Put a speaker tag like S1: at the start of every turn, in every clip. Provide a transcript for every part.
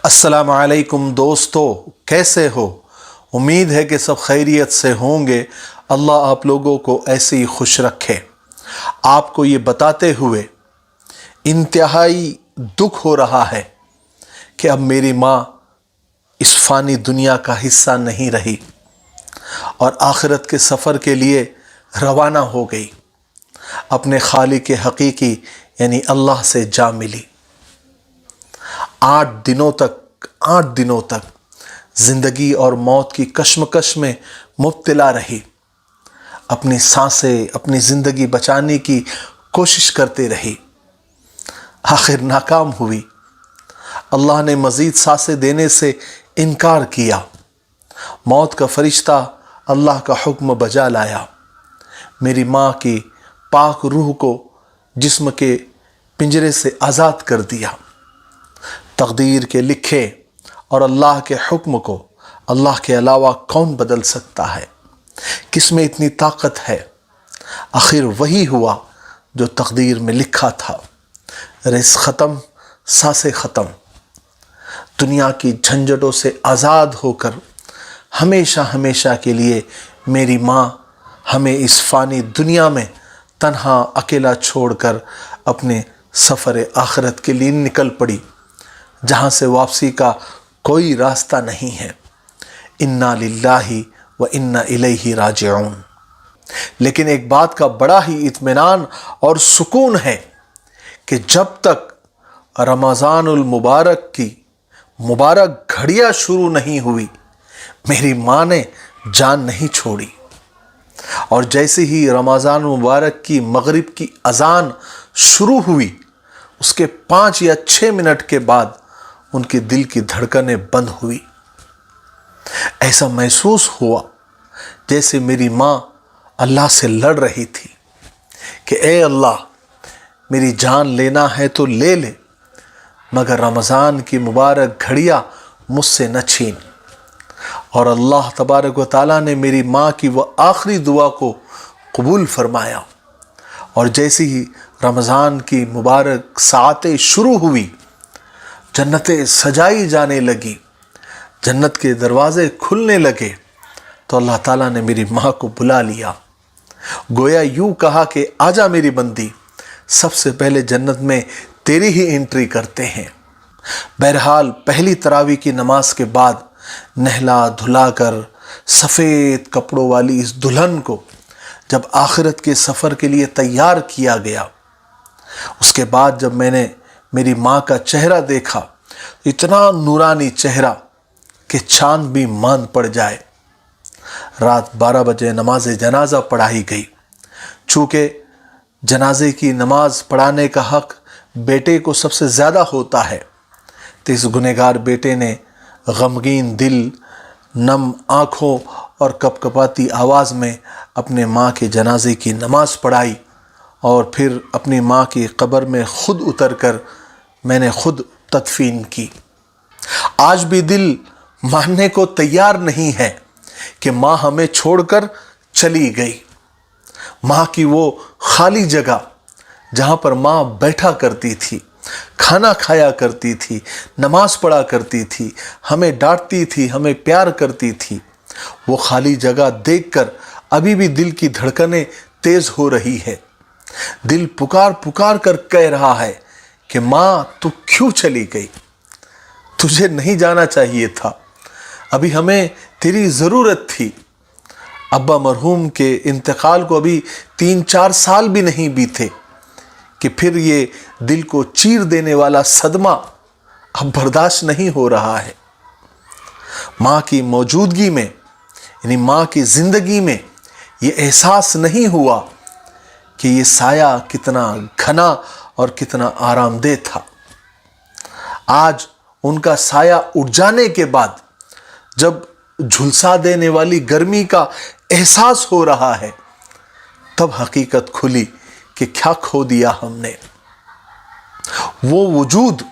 S1: अस्सलाम वालेकुम दोस्तों, कैसे हो? उम्मीद है कि सब खैरियत से होंगे। अल्लाह आप लोगों को ऐसे ही खुश रखे। आपको ये बताते हुए इंतहाई दुख हो रहा है कि अब मेरी माँ इस फ़ानी दुनिया का हिस्सा नहीं रही और आखिरत के सफ़र के लिए रवाना हो गई। अपने खालिक हकीकी यानी अल्लाह से जा मिली। 8 दिनों तक ज़िंदगी और मौत की कश्मकश में मुब्तला रही। अपनी सांसें, अपनी ज़िंदगी बचाने की कोशिश करते रही। आखिर नाकाम हुई। अल्लाह ने मज़ीद सांसें देने से इनकार किया। मौत का फरिश्ता अल्लाह का हुक्म बजा लाया। मेरी माँ की पाक रूह को जिस्म के पिंजरे से आज़ाद कर दिया। तकदीर के लिखे और अल्लाह के हुक्म को अल्लाह के अलावा कौन बदल सकता है? किस में इतनी ताकत है? आखिर वही हुआ जो तकदीर में लिखा था। रिज़्क़ ख़त्म, सांसें ख़त्म। दुनिया की झंझटों से आज़ाद होकर हमेशा हमेशा के लिए मेरी माँ हमें इस फ़ानी दुनिया में तन्हा अकेला छोड़कर अपने सफ़र आखिरत के लिए निकल पड़ी, जहाँ से वापसी का कोई रास्ता नहीं है। इन्ना लिल्लाहि व इन्ना इलैहि राजिऊन। लेकिन एक बात का बड़ा ही इत्मीनान और सुकून है कि जब तक रमज़ानुल मुबारक की मुबारक घड़ियाँ शुरू नहीं हुई, मेरी माँ ने जान नहीं छोड़ी। और जैसे ही रमज़ान मुबारक की मगरिब की अज़ान शुरू हुई, उसके 5 या 6 मिनट के बाद उनके दिल की धड़कनें बंद हुई। ऐसा महसूस हुआ जैसे मेरी माँ अल्लाह से लड़ रही थी कि ए अल्लाह, मेरी जान लेना है तो ले ले, मगर रमज़ान की मुबारक घड़ियाँ मुझसे न छीन। और अल्लाह तबारक व तआला ने मेरी माँ की वह आखिरी दुआ को कबूल फरमाया। और जैसे ही रमज़ान की मुबारक सातें शुरू हुई, जन्नतें सजाई जाने लगी, जन्नत के दरवाज़े खुलने लगे, तो अल्लाह ताला ने मेरी माँ को बुला लिया। गोया यूँ कहा कि आजा मेरी बंदी, सबसे पहले जन्नत में तेरी ही एंट्री करते हैं। बहरहाल पहली तरावी की नमाज के बाद नहला धुला कर सफ़ेद कपड़ों वाली इस दुल्हन को जब आखिरत के सफ़र के लिए तैयार किया गया, उसके बाद जब मैंने मेरी माँ का चेहरा देखा, इतना नूरानी चेहरा कि चांद भी मान पड़ जाए। रात 12 बजे नमाज जनाजा पढ़ाई गई। चूँकि जनाजे की नमाज पढ़ाने का हक बेटे को सबसे ज़्यादा होता है, तो इस गुनहगार बेटे ने गमगीन दिल, नम आँखों और कपकपाती आवाज़ में अपने माँ के जनाजे की नमाज़ पढ़ाई और फिर अपनी माँ की कब्र में खुद उतरकर मैंने खुद तदफीन की। आज भी दिल मानने को तैयार नहीं है कि माँ हमें छोड़कर चली गई। माँ की वो खाली जगह जहाँ पर माँ बैठा करती थी, खाना खाया करती थी, नमाज पढ़ा करती थी, हमें डांटती थी, हमें प्यार करती थी, वो खाली जगह देखकर अभी भी दिल की धड़कनें तेज़ हो रही है। दिल पुकार पुकार कर कह रहा है कि माँ तू क्यों चली गई? तुझे नहीं जाना चाहिए था, अभी हमें तेरी ज़रूरत थी। अब्बा मरहूम के इंतकाल को अभी 3-4 साल भी नहीं बीते कि फिर ये दिल को चीर देने वाला सदमा अब बर्दाश्त नहीं हो रहा है। माँ की मौजूदगी में यानी माँ की ज़िंदगी में ये एहसास नहीं हुआ कि ये साया कितना घना और कितना आरामदेह था। आज उनका साया उठ जाने के बाद जब झुलसा देने वाली गर्मी का एहसास हो रहा है, तब हकीकत खुली कि क्या खो दिया हमने। वो वजूद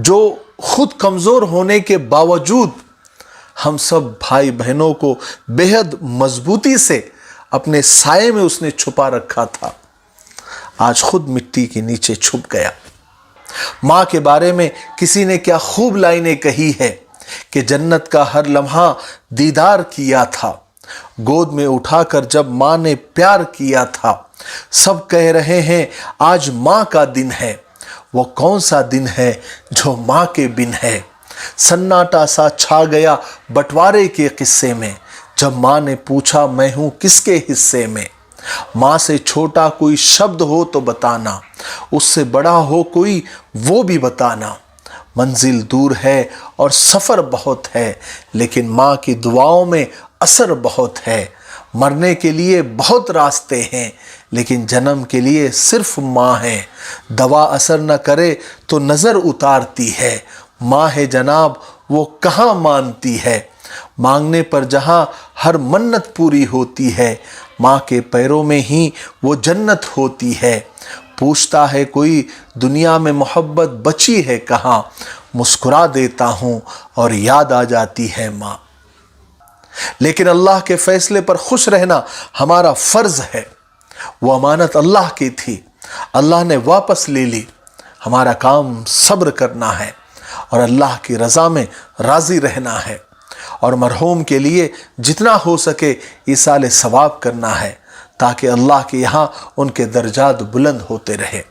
S1: जो खुद कमज़ोर होने के बावजूद हम सब भाई बहनों को बेहद मजबूती से अपने साये में उसने छुपा रखा था, आज खुद मिट्टी के नीचे छुप गया। माँ के बारे में किसी ने क्या खूब लाइनें कही है कि जन्नत का हर लम्हा दीदार किया था, गोद में उठाकर जब माँ ने प्यार किया था। सब कह रहे हैं आज माँ का दिन है, वो कौन सा दिन है जो माँ के बिन है। सन्नाटा सा छा गया बंटवारे के किस्से में, जब माँ ने पूछा मैं हूँ किसके हिस्से में। माँ से छोटा कोई शब्द हो तो बताना, उससे बड़ा हो कोई वो भी बताना। मंजिल दूर है और सफ़र बहुत है, लेकिन माँ की दुआओं में असर बहुत है। मरने के लिए बहुत रास्ते हैं, लेकिन जन्म के लिए सिर्फ माँ है। दवा असर न करे तो नज़र उतारती है, माँ है जनाब वो कहाँ मानती है। मांगने पर जहाँ हर मन्नत पूरी होती है, माँ के पैरों में ही वो जन्नत होती है। पूछता है कोई दुनिया में मोहब्बत बची है कहाँ, मुस्कुरा देता हूँ और याद आ जाती है माँ। लेकिन अल्लाह के फैसले पर खुश रहना हमारा फ़र्ज़ है। वो अमानत अल्लाह की थी, अल्लाह ने वापस ले ली। हमारा काम सब्र करना है और अल्लाह की रज़ा में राज़ी रहना है, और मरहूम के लिए जितना हो सके ईसाल सवाब करना है, ताकि अल्लाह के यहाँ उनके दर्जात बुलंद होते रहे।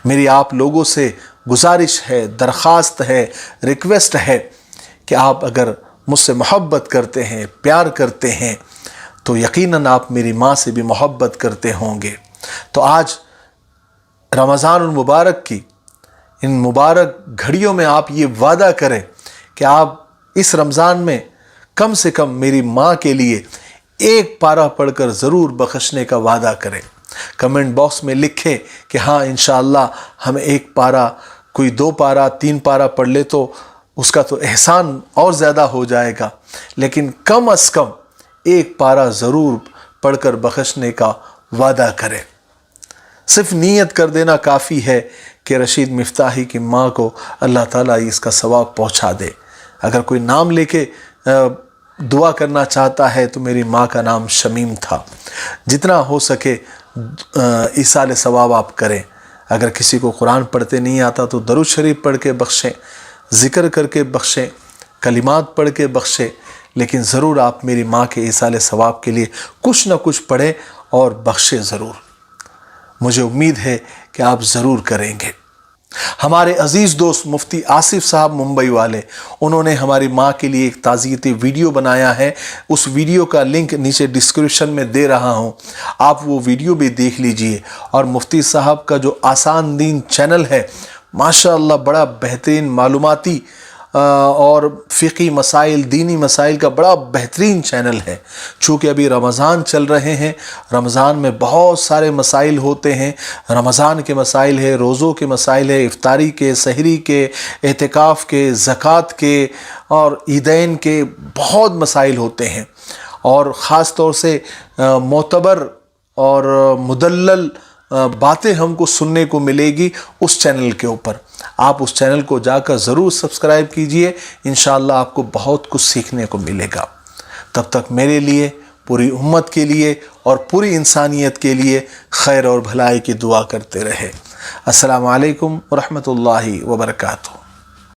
S1: मेरी आप लोगों से गुजारिश है, दरख्वास्त है, रिक्वेस्ट है कि आप अगर मुझसे मोहब्बत करते हैं, प्यार करते हैं, तो यकीनन आप मेरी माँ से भी मोहब्बत करते होंगे। तो आज रमज़ान मुबारक की इन मुबारक घड़ियों में आप ये वादा करें कि आप इस रमज़ान में कम से कम मेरी माँ के लिए एक पारा पढ़कर ज़रूर बख्शने का वादा करें। कमेंट बॉक्स में लिखें कि हाँ इंशाअल्लाह हम एक पारा, कोई 2 पारा 3 पारा पढ़ ले तो उसका तो एहसान और ज़्यादा हो जाएगा, लेकिन कम अज़ कम एक पारा ज़रूर पढ़कर बख्शने का वादा करें। सिर्फ नीयत कर देना काफ़ी है कि रशीद मिफ्ताही की माँ को अल्लाह ताला इसका सवाब पहुँचा दे। अगर कोई नाम लेके दुआ करना चाहता है तो मेरी माँ का नाम शमीम था। जितना हो सके ईसाल सवाब आप करें। अगर किसी को कुरान पढ़ते नहीं आता तो दरूद शरीफ पढ़ के बख्शें, ज़िक्र करके बख्शें, कलिमात पढ़ के बख्शें, लेकिन ज़रूर आप मेरी माँ के ईसाल सवाब के लिए कुछ न कुछ पढ़ें और बख्शें ज़रूर। मुझे उम्मीद है कि आप ज़रूर करेंगे। हमारे अज़ीज़ दोस्त मुफ्ती आसिफ साहब मुंबई वाले, उन्होंने हमारी माँ के लिए एक ताज़ियती वीडियो बनाया है। उस वीडियो का लिंक नीचे डिस्क्रिप्शन में दे रहा हूँ, आप वो वीडियो भी देख लीजिए। और मुफ्ती साहब का जो आसान दीन चैनल है, माशाअल्लाह बड़ा बेहतरीन मालूमाती और फ़िक़ी मसाइल, दीनी मसाइल का बड़ा बेहतरीन चैनल है। चूँकि अभी रमज़ान चल रहे हैं, रमज़ान में बहुत सारे मसाइल होते हैं। रमज़ान के मसाइल है, रोज़ों के मसाइल है, इफ्तारी के, सहरी के, एतिकाफ़ के, ज़कात के और ईदैन के बहुत मसाइल होते हैं। और ख़ास तौर से मोतबर और मुदल्लल बातें हमको सुनने को मिलेगी उस चैनल के ऊपर। आप उस चैनल को जाकर ज़रूर सब्सक्राइब कीजिए, इंशाअल्लाह आपको बहुत कुछ सीखने को मिलेगा। तब तक मेरे लिए, पूरी उम्मत के लिए और पूरी इंसानियत के लिए खैर और भलाई की दुआ करते रहे। अस्सलामु अलैकुम व रहमतुल्लाहि व बरकातुहू।